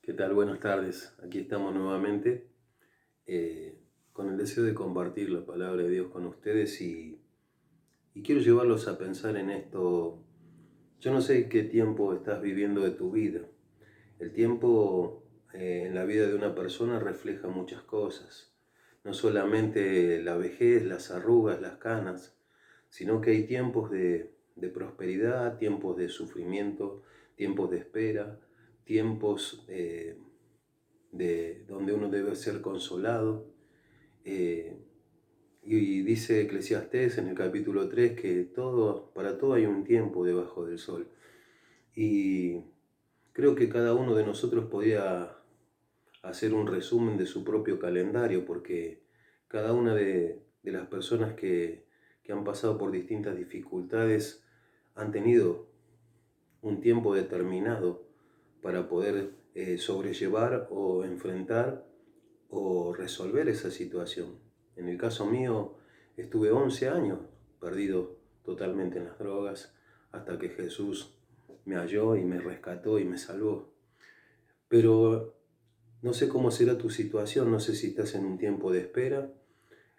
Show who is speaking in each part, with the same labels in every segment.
Speaker 1: ¿Qué tal? Buenas tardes. Aquí estamos nuevamente con el deseo de compartir la palabra de Dios con ustedes y quiero llevarlos a pensar en esto. Yo no sé qué tiempo estás viviendo de tu vida. El tiempo en la vida de una persona refleja muchas cosas. No solamente la vejez, las arrugas, las canas, sino que hay tiempos de prosperidad, tiempos de sufrimiento, tiempos de espera, tiempos de donde uno debe ser consolado. Eh, y dice Eclesiastés en el capítulo 3 que para todo hay un tiempo debajo del sol. Y creo que cada uno de nosotros podría hacer un resumen de su propio calendario, porque cada una de las personas que han pasado por distintas dificultades han tenido un tiempo determinado para poder sobrellevar o enfrentar o resolver esa situación. En el caso mío, estuve 11 años perdido totalmente en las drogas hasta que Jesús me halló y me rescató y me salvó. Pero no sé cómo será tu situación, no sé si estás en un tiempo de espera.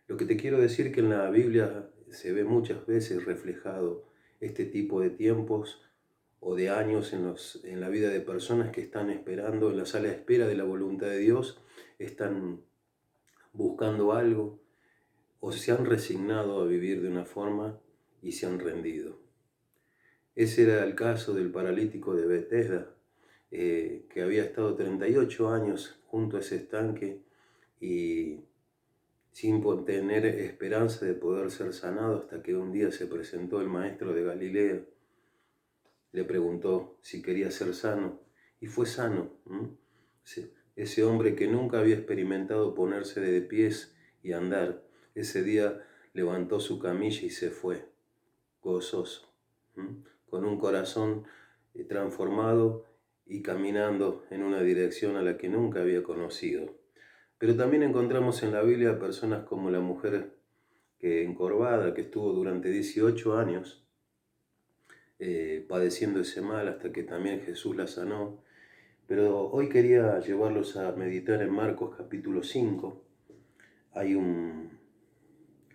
Speaker 1: Lo que te quiero decir que en la Biblia se ve muchas veces reflejado este tipo de tiempos o de años en la vida de personas que están esperando en la sala de espera de la voluntad de Dios, están buscando algo o se han resignado a vivir de una forma y se han rendido. Ese era el caso del paralítico de Betesda, que había estado 38 años junto a ese estanque y sin tener esperanza de poder ser sanado, hasta que un día se presentó el maestro de Galilea, le preguntó si quería ser sano y fue sano. Ese hombre que nunca había experimentado ponerse de pies y andar, ese día levantó su camilla y se fue, gozoso, con un corazón transformado y caminando en una dirección a la que nunca había conocido. Pero también encontramos en la Biblia personas como la mujer que encorvada, que estuvo durante 18 años padeciendo ese mal hasta que también Jesús la sanó. Pero hoy quería llevarlos a meditar en Marcos capítulo 5. Hay un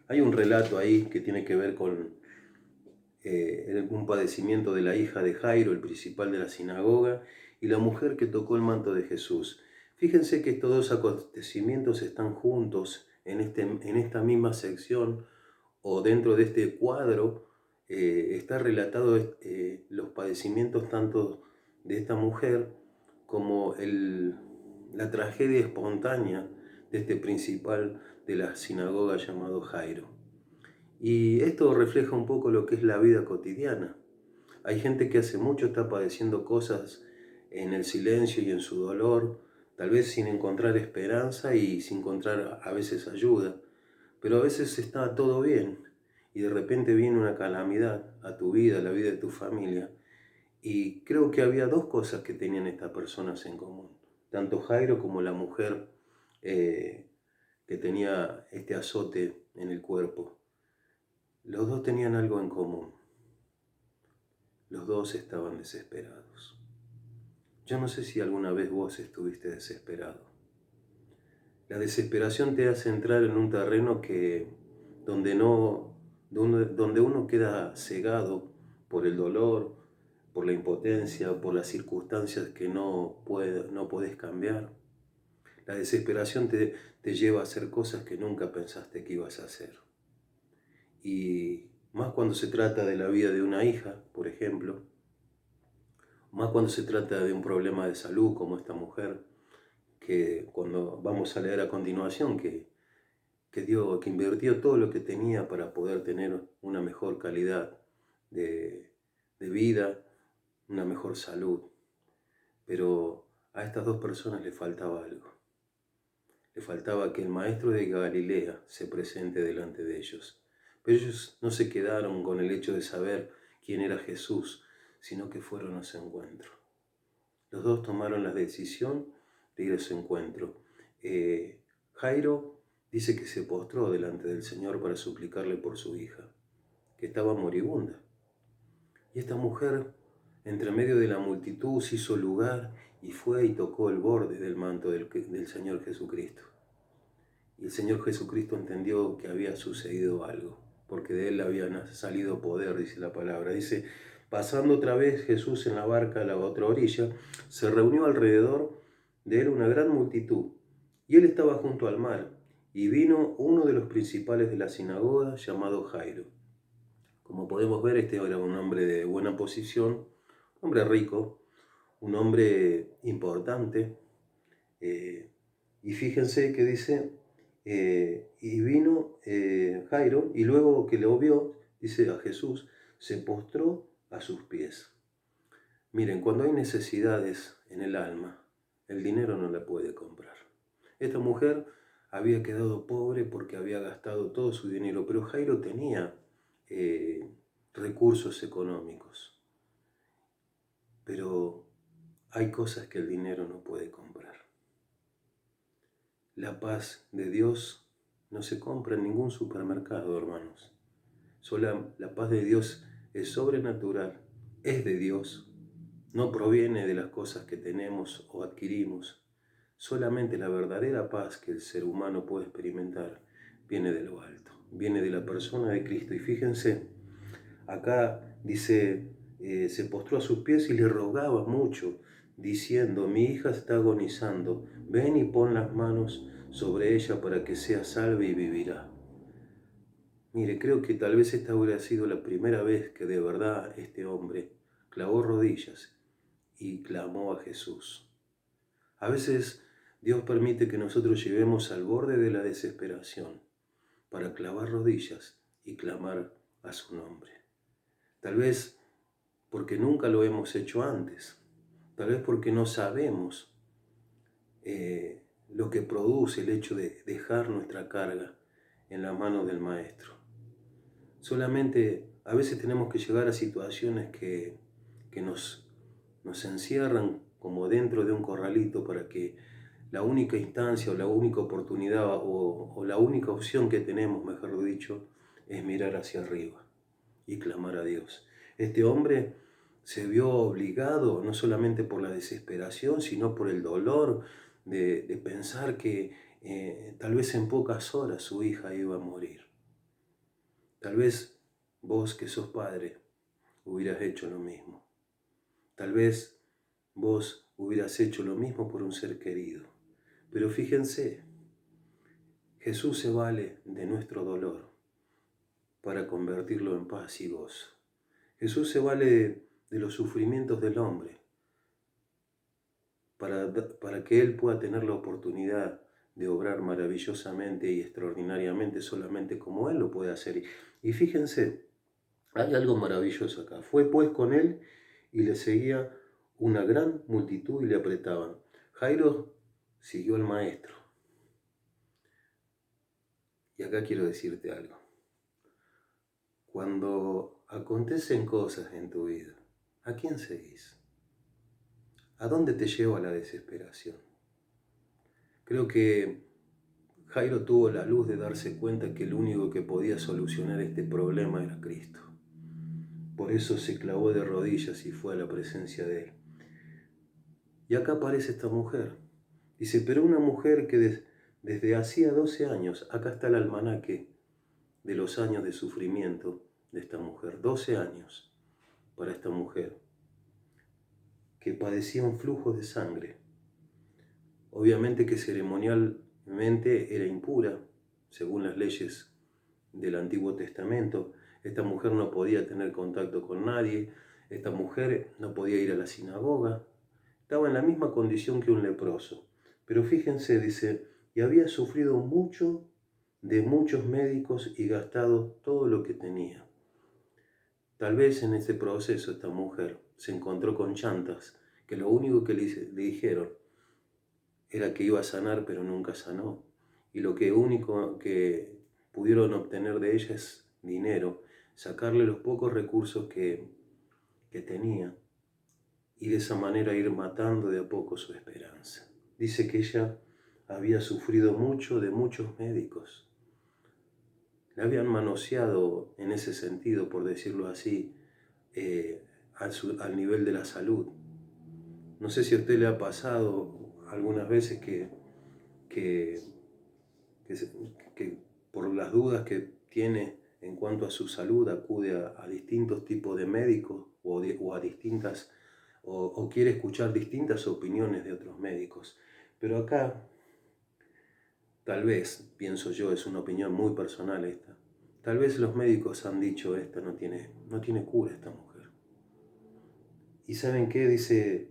Speaker 1: relato ahí que tiene que ver con un padecimiento de la hija de Jairo, el principal de la sinagoga, y la mujer que tocó el manto de Jesús. Fíjense que estos dos acontecimientos están juntos en esta misma sección o dentro de este cuadro. Está relatado los padecimientos tanto de esta mujer como la tragedia espontánea de este principal de la sinagoga llamado Jairo. Y esto refleja un poco lo que es la vida cotidiana. Hay gente que hace mucho está padeciendo cosas en el silencio y en su dolor, tal vez sin encontrar esperanza y sin encontrar a veces ayuda, pero a veces está todo bien y de repente viene una calamidad a tu vida, a la vida de tu familia. Y creo que había dos cosas que tenían estas personas en común, tanto Jairo como la mujer eh, que tenía este azote en el cuerpo. Los dos tenían algo en común. Los dos estaban desesperados. Yo no sé si alguna vez vos estuviste desesperado. La desesperación te hace entrar en un terreno donde, no, donde uno queda cegado por el dolor, por la impotencia, por las circunstancias que no podés cambiar. La desesperación te lleva a hacer cosas que nunca pensaste que ibas a hacer. Y más cuando se trata de la vida de una hija, por ejemplo, más cuando se trata de un problema de salud como esta mujer, que cuando vamos a leer a continuación, que invirtió todo lo que tenía para poder tener una mejor calidad de vida, una mejor salud. Pero a estas dos personas le faltaba algo. Le faltaba que el maestro de Galilea se presente delante de ellos. Pero ellos no se quedaron con el hecho de saber quién era Jesús, sino que fueron a su encuentro. Los dos tomaron la decisión de ir a su encuentro. Jairo dice que se postró delante del Señor para suplicarle por su hija, que estaba moribunda. Y esta mujer, entre medio de la multitud, se hizo lugar y fue y tocó el borde del manto del Señor Jesucristo. Y el Señor Jesucristo entendió que había sucedido algo, porque de él había salido poder, dice la palabra. Dice, pasando otra vez Jesús en la barca a la otra orilla, se reunió alrededor de él una gran multitud, y él estaba junto al mar, y vino uno de los principales de la sinagoga, llamado Jairo. Como podemos ver, este era un hombre de buena posición, un hombre rico, un hombre importante, y fíjense que dice, y vino Jairo, y luego que lo vio, dice a Jesús, se postró a sus pies. Miren, cuando hay necesidades en el alma, el dinero no la puede comprar. Esta mujer había quedado pobre porque había gastado todo su dinero, pero Jairo tenía recursos económicos. Pero hay cosas que el dinero no puede comprar. La paz de Dios no se compra en ningún supermercado, hermanos. La paz de Dios es sobrenatural, es de Dios, no proviene de las cosas que tenemos o adquirimos. Solamente la verdadera paz que el ser humano puede experimentar viene de lo alto, viene de la persona de Cristo. Y fíjense, acá dice, se postró a sus pies y le rogaba mucho, diciendo, mi hija está agonizando, ven y pon las manos sobre ella para que sea salva y vivirá. Mire, creo que tal vez esta hubiera sido la primera vez que de verdad este hombre clavó rodillas y clamó a Jesús. A veces Dios permite que nosotros lleguemos al borde de la desesperación para clavar rodillas y clamar a su nombre. Tal vez porque nunca lo hemos hecho antes. Tal vez porque no sabemos lo que produce el hecho de dejar nuestra carga en la mano del Maestro. Solamente a veces tenemos que llegar a situaciones que nos encierran como dentro de un corralito para que la única instancia o la única oportunidad o la única opción que tenemos, mejor dicho, es mirar hacia arriba y clamar a Dios. Este hombre se vio obligado, no solamente por la desesperación, sino por el dolor de pensar que tal vez en pocas horas su hija iba a morir. Tal vez vos que sos padre hubieras hecho lo mismo. Tal vez vos hubieras hecho lo mismo por un ser querido. Pero fíjense, Jesús se vale de nuestro dolor para convertirlo en paz y gozo. Jesús se vale de los sufrimientos del hombre para que Él pueda tener la oportunidad de obrar maravillosamente y extraordinariamente solamente como Él lo puede hacer. Y fíjense, hay algo maravilloso acá. Fue pues con Él y le seguía una gran multitud y le apretaban. Jairo siguió al Maestro. Y acá quiero decirte algo. Cuando acontecen cosas en tu vida, ¿a quién seguís? ¿A dónde te lleva la desesperación? Creo que Jairo tuvo la luz de darse cuenta que el único que podía solucionar este problema era Cristo. Por eso se clavó de rodillas y fue a la presencia de Él. Y acá aparece esta mujer. Dice, pero una mujer que desde hacía 12 años, acá está el almanaque de los años de sufrimiento de esta mujer. 12 años para esta mujer, que padecía un flujo de sangre. Obviamente que ceremonialmente era impura, según las leyes del Antiguo Testamento. Esta mujer no podía tener contacto con nadie, esta mujer no podía ir a la sinagoga, estaba en la misma condición que un leproso. Pero fíjense, dice, y había sufrido mucho de muchos médicos y gastado todo lo que tenía. Tal vez en este proceso esta mujer se encontró con chantas que lo único que le dijeron era que iba a sanar, pero nunca sanó. Y lo único que pudieron obtener de ella es dinero, sacarle los pocos recursos que tenía y de esa manera ir matando de a poco su esperanza. Dice que ella había sufrido mucho de muchos médicos. Le habían manoseado en ese sentido, por decirlo así, al nivel de la salud. No sé si a usted le ha pasado algunas veces que, que por las dudas que tiene en cuanto a su salud acude a distintos tipos de médicos o a distintas o quiere escuchar distintas opiniones de otros médicos. Pero acá, tal vez, pienso yo, es una opinión muy personal esta, tal vez los médicos han dicho, esta no tiene cura esta mujer. ¿Y saben qué? Dice,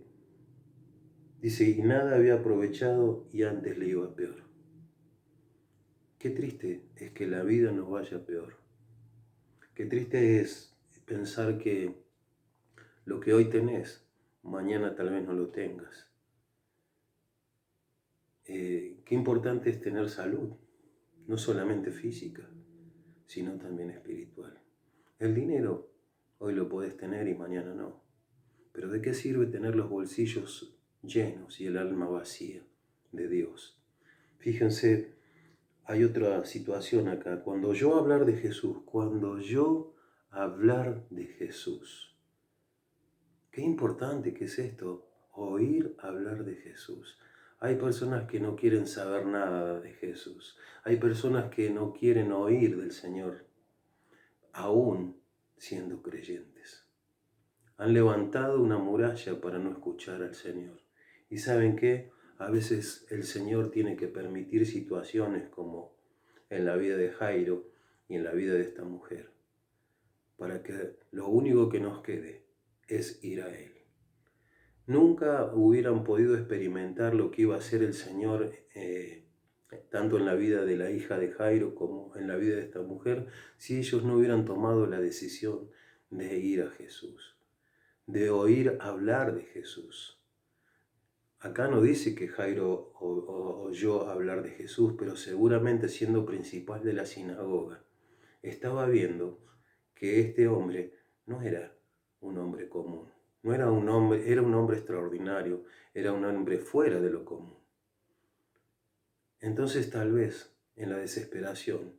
Speaker 1: y nada había aprovechado y antes le iba peor. Qué triste es que la vida nos vaya peor. Qué triste es pensar que lo que hoy tenés, mañana tal vez no lo tengas. Qué importante es tener salud, no solamente física, sino también espiritual. El dinero hoy lo podés tener y mañana no. Pero ¿de qué sirve tener los bolsillos llenos y el alma vacía de Dios? Fíjense, hay otra situación acá. Cuando yo hablar de Jesús, qué importante que es esto, oír hablar de Jesús. Hay personas que no quieren saber nada de Jesús. Hay personas que no quieren oír del Señor, aún siendo creyentes. Han levantado una muralla para no escuchar al Señor. ¿Y saben qué? A veces el Señor tiene que permitir situaciones como en la vida de Jairo y en la vida de esta mujer, para que lo único que nos quede es ir a Él. Nunca hubieran podido experimentar lo que iba a hacer el Señor, tanto en la vida de la hija de Jairo como en la vida de esta mujer, si ellos no hubieran tomado la decisión de ir a Jesús, de oír hablar de Jesús. Acá no dice que Jairo oyó hablar de Jesús, pero seguramente siendo principal de la sinagoga, estaba viendo que este hombre no era un hombre común, no era un hombre, era un hombre extraordinario, era un hombre fuera de lo común. Entonces tal vez en la desesperación,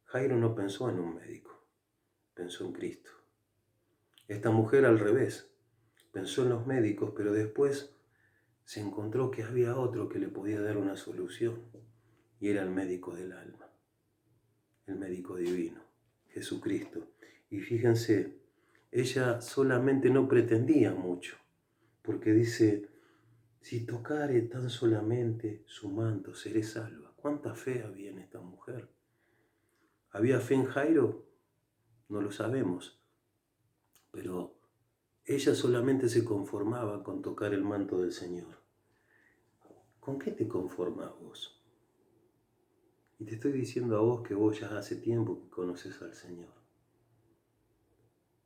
Speaker 1: Jairo no pensó en un médico, pensó en Cristo. Esta mujer al revés, pensó en los médicos, pero después se encontró que había otro que le podía dar una solución, y era el médico del alma, el médico divino, Jesucristo. Y fíjense, ella solamente no pretendía mucho, porque dice, si tocare tan solamente su manto, seré salva. ¿Cuánta fe había en esta mujer? ¿Había fe en Jairo? No lo sabemos, pero ella solamente se conformaba con tocar el manto del Señor. ¿Con qué te conformas vos? Y te estoy diciendo a vos que vos ya hace tiempo que conoces al Señor.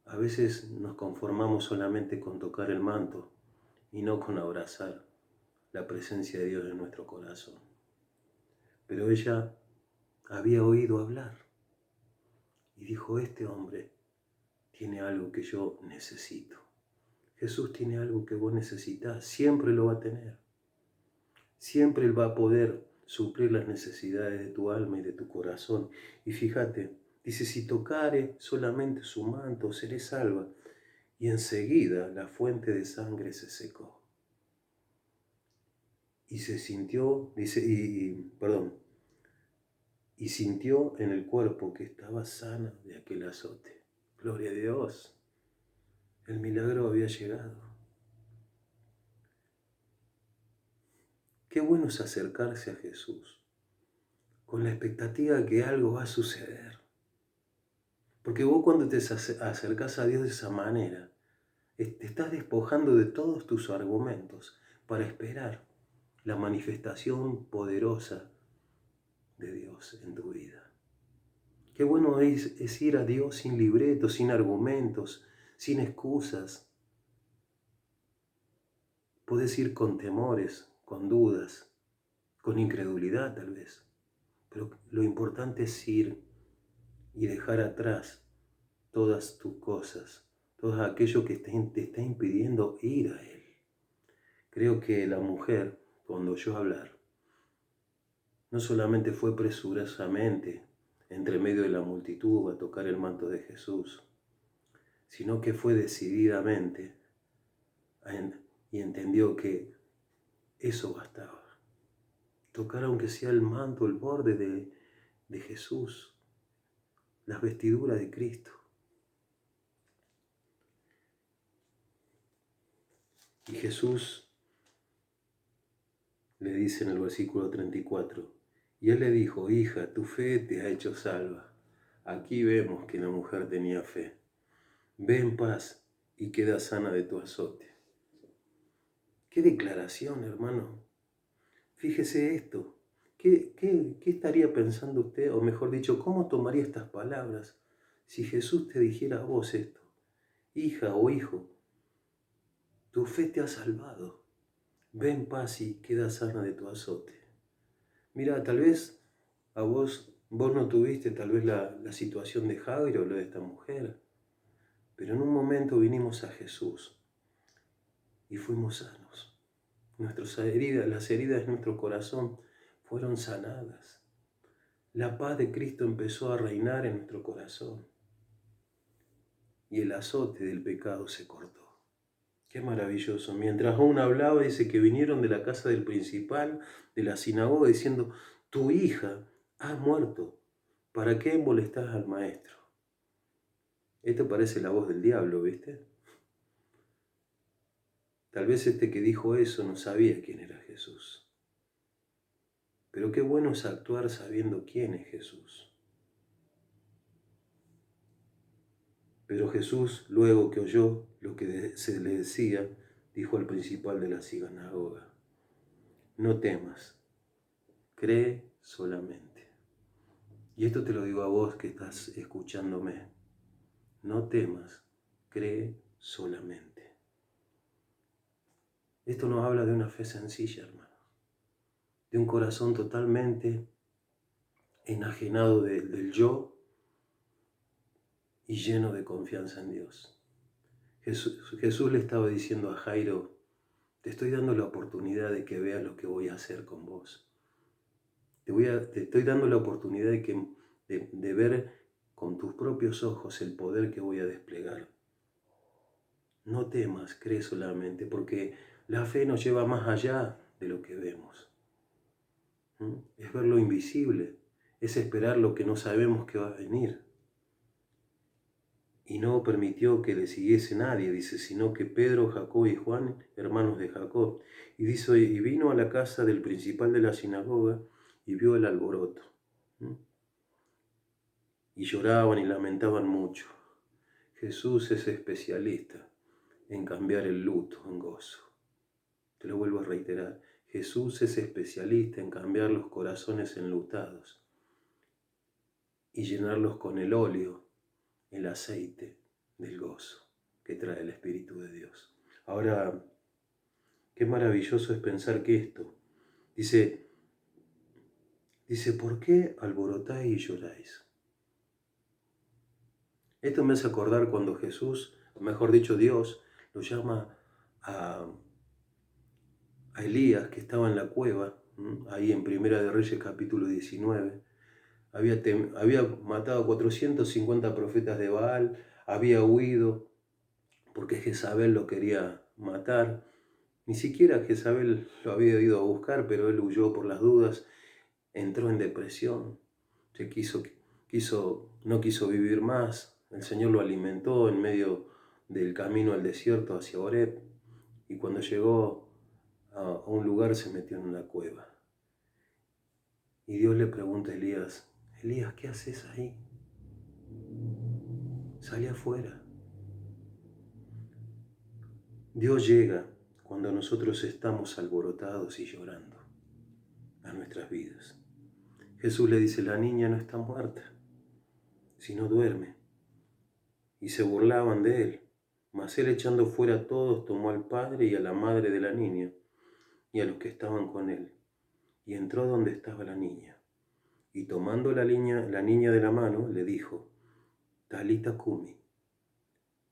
Speaker 1: A veces nos conformamos solamente con tocar el manto y no con abrazar la presencia de Dios en nuestro corazón. Pero ella había oído hablar y dijo, este hombre tiene algo que yo necesito. Jesús tiene algo que vos necesitas, siempre lo va a tener. Siempre Él va a poder suplir las necesidades de tu alma y de tu corazón. Y fíjate, dice, si tocare solamente su manto, seré salva. Y enseguida la fuente de sangre se secó. Y se sintió, dice, y sintió en el cuerpo que estaba sana de aquel azote. Gloria a Dios, el milagro había llegado. Qué bueno es acercarse a Jesús con la expectativa de que algo va a suceder. Porque vos cuando te acercás a Dios de esa manera, te estás despojando de todos tus argumentos para esperar la manifestación poderosa de Dios en tu vida. Qué bueno es ir a Dios sin libretos, sin argumentos, sin excusas. Podés ir con temores, con dudas, con incredulidad tal vez. Pero lo importante es ir y dejar atrás todas tus cosas, todo aquello que te está impidiendo ir a Él. Creo que la mujer, cuando oyó hablar, no solamente fue presurosamente entre medio de la multitud a tocar el manto de Jesús, sino que fue decididamente y entendió que eso bastaba. Tocar aunque sea el manto, el borde de Jesús, las vestiduras de Cristo. Y Jesús le dice en el versículo 34, y él le dijo, hija, tu fe te ha hecho salva. Aquí vemos que la mujer tenía fe. Ve en paz y queda sana de tu azote. ¡Qué declaración, hermano! Fíjese esto. ¿Qué estaría pensando usted? O mejor dicho, ¿cómo tomaría estas palabras si Jesús te dijera a vos esto? Hija o hijo, tu fe te ha salvado. Ve en paz y queda sana de tu azote. Mira, tal vez vos no tuviste tal vez la situación de Jairo o lo de esta mujer, pero en un momento vinimos a Jesús y fuimos sanos. Las heridas de nuestro corazón fueron sanadas. La paz de Cristo empezó a reinar en nuestro corazón y el azote del pecado se cortó. Qué maravilloso. Mientras aún hablaba, dice que vinieron de la casa del principal, de la sinagoga, diciendo, tu hija ha muerto. ¿Para qué molestás al maestro? Esto parece la voz del diablo, ¿viste? Tal vez este que dijo eso no sabía quién era Jesús. Pero qué bueno es actuar sabiendo quién es Jesús. Pero Jesús, luego que oyó lo que se le decía, dijo al principal de la sinagoga, no temas, cree solamente. Y esto te lo digo a vos que estás escuchándome. No temas, cree solamente. Esto nos habla de una fe sencilla, hermano. De un corazón totalmente enajenado del yo y lleno de confianza en Dios. Jesús le estaba diciendo a Jairo, te estoy dando la oportunidad de que veas lo que voy a hacer con vos. Te estoy dando la oportunidad de ver con tus propios ojos el poder que voy a desplegar. No temas, cree solamente, porque la fe nos lleva más allá de lo que vemos. Es ver lo invisible, es esperar lo que no sabemos que va a venir. Y no permitió que le siguiese nadie, dice, sino que Pedro, Jacob y Juan, hermanos de Jacob. Y dice, y vino a la casa del principal de la sinagoga y vio el alboroto. Y lloraban y lamentaban mucho. Jesús es especialista en cambiar el luto en gozo. Te lo vuelvo a reiterar. Jesús es especialista en cambiar los corazones enlutados y llenarlos con el óleo, el aceite del gozo que trae el Espíritu de Dios. Ahora, qué maravilloso es pensar que esto, dice, ¿por qué alborotáis y lloráis? Esto me hace acordar cuando Jesús, mejor dicho Dios, lo llama a Elías, que estaba en la cueva, ahí en Primera de Reyes capítulo 19. Había matado a 450 profetas de Baal, había huido porque Jezabel lo quería matar. Ni siquiera Jezabel lo había ido a buscar, pero él huyó por las dudas, entró en depresión, no quiso vivir más. El Señor lo alimentó en medio del camino al desierto hacia Oreb, y cuando llegó a un lugar se metió en una cueva. Y Dios le pregunta a Elías, Elías, ¿qué haces ahí? Salí afuera. Dios llega cuando nosotros estamos alborotados y llorando a nuestras vidas. Jesús le dice, la niña no está muerta, sino duerme. Y se burlaban de él. Mas él, echando fuera a todos, tomó al padre y a la madre de la niña y a los que estaban con él, y entró donde estaba la niña. Y tomando la niña de la mano, le dijo, Talita Cumi,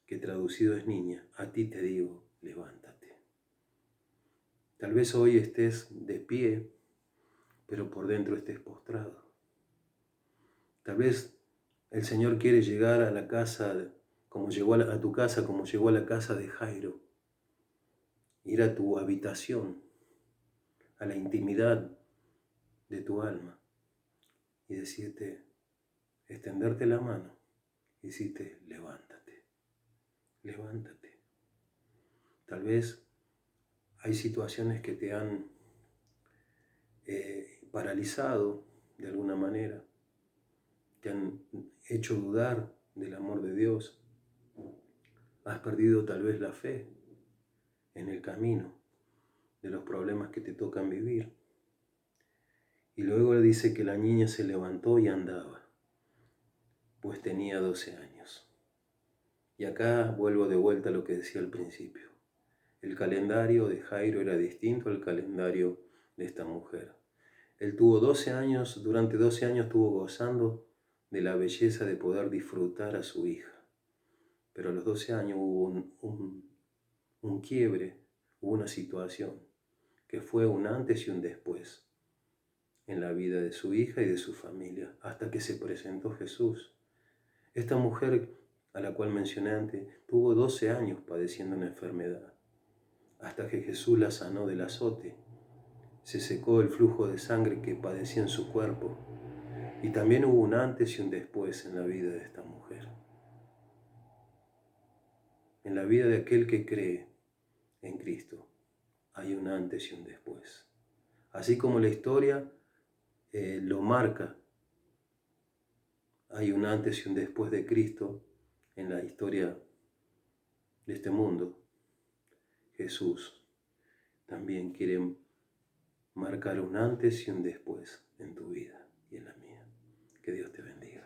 Speaker 1: que traducido es niña, a ti te digo, levántate. Tal vez hoy estés de pie, pero por dentro estés postrado. Tal vez el Señor quiere llegar a la casa, como llegó a tu casa, como llegó a la casa de Jairo, ir a tu habitación, a la intimidad de tu alma y decirte, extenderte la mano y decirte, levántate, levántate. Tal vez hay situaciones que te han paralizado de alguna manera, te han hecho dudar del amor de Dios. Has perdido tal vez la fe en el camino de los problemas que te tocan vivir. Y luego le dice que la niña se levantó y andaba, pues tenía 12 años. Y acá vuelvo de vuelta a lo que decía al principio. El calendario de Jairo era distinto al calendario de esta mujer. Él tuvo 12 años, durante 12 años estuvo gozando de la belleza de poder disfrutar a su hija. Pero a los 12 años hubo un quiebre, hubo una situación que fue un antes y un después en la vida de su hija y de su familia, hasta que se presentó Jesús. Esta mujer, a la cual mencioné antes, tuvo 12 años padeciendo una enfermedad, hasta que Jesús la sanó del azote. Se secó el flujo de sangre que padecía en su cuerpo, y también hubo un antes y un después en la vida de esta mujer. En la vida de aquel que cree en Cristo hay un antes y un después. Así como la historia lo marca, hay un antes y un después de Cristo en la historia de este mundo. Jesús también quiere marcar un antes y un después en tu vida y en la mía. Que Dios te bendiga.